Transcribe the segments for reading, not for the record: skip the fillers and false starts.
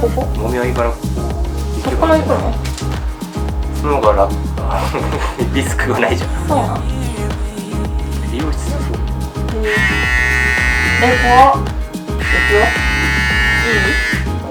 ここもみあげからここそこから行くの？その方がリスクがないじゃん。そうなん。美容室そう。怖っ。行くよ。いい？あ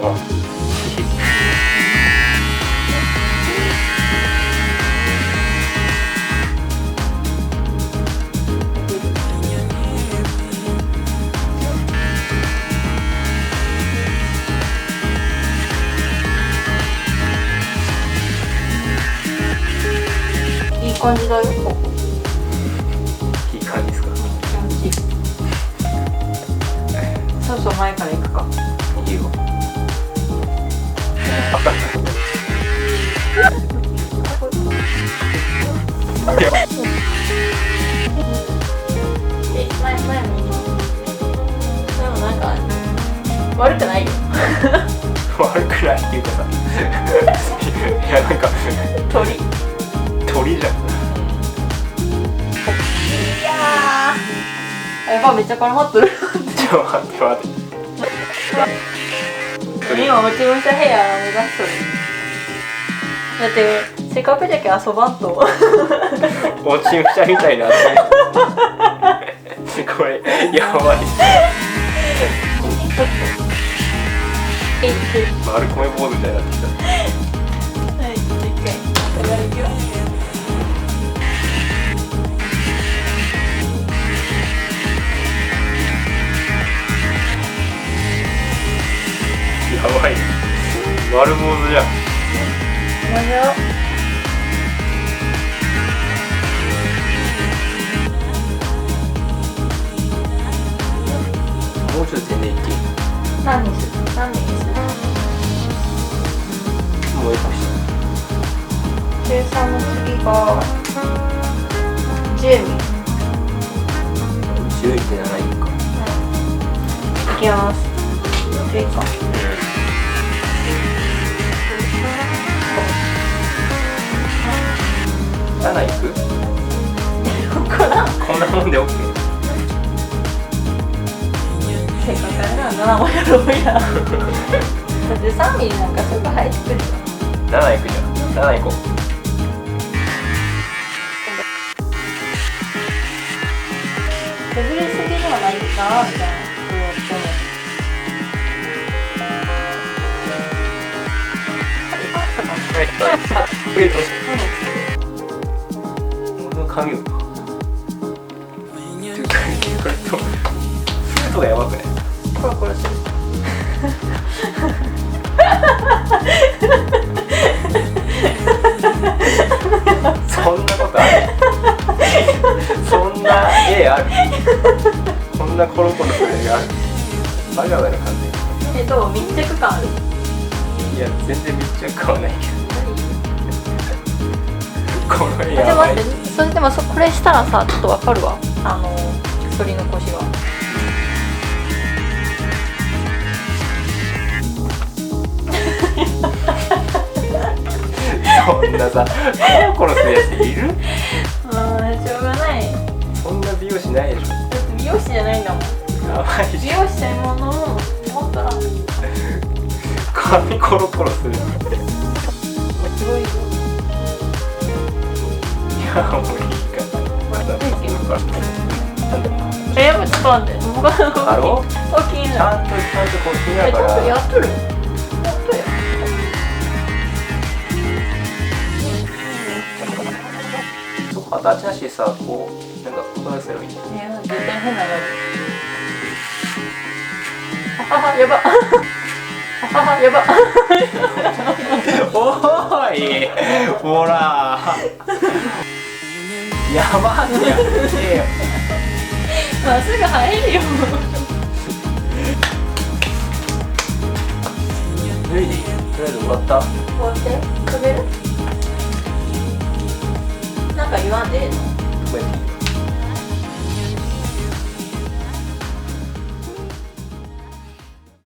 いい感じだよ。ここいい感じですか。気持ちいい。そろそろ前から行くか。いいよ。前に。でもなんか悪くないよ。悪くないっていうかさいやなんか鳥じゃん。いやーやばめっちゃ絡まっとる。ちょっと待って今もちもちヘア目指しとる。だってせっかくじゃけ遊ばんと。おちんぴしゃみたいなってこれやばい。丸米坊主みたいになってきた。はい、一回やるよ。やばい。丸坊主じゃん。まだよ。もうちょっと全然いっていい？何にする？何にする？もういいかもし計算の次が10ミリ。れない。10って7いくか。いきます。いいか。7いく？こんこんなもんで OK。せっかくやるなら7もやろうや。だって3ミリなんかすぐ入ってくるよ。7いくじゃん。7いこう。削りすぎではないかなみたいな。俺の髪を。これとスートがやばくない？コロコロする。そんなことある？そんな絵ある？こんなコロコロする絵ある？バカだな感じ。どう？密着感ある？いや全然密着感はないけど。この絵でもやばい。待って、それでもこれしたらさ、ちょっとわかるわ。取り残しが。そんなさ、コロコロするやついる？しょうがない。そんな美容師ないでしょ。だって美容師じゃないんだもん。やばい美じゃん。容師専門のもの持ったらす髪コロコロする。ごいよ。いやもういいから。やっぱちょっと待って。僕はだろ？大きいの。ちゃんとこうしながら。やっとる。やっとるよ。そこ形なしでさ、こうなんかこうすればいいんだよ。いや、絶対変なやつ。あはやば。あはやば。おーい、ほら。やばってやってよ。まっすぐ入るよ。脱いでいい？とりあえず終わった？こうやって止める？なんか言わんでええの？止めていい？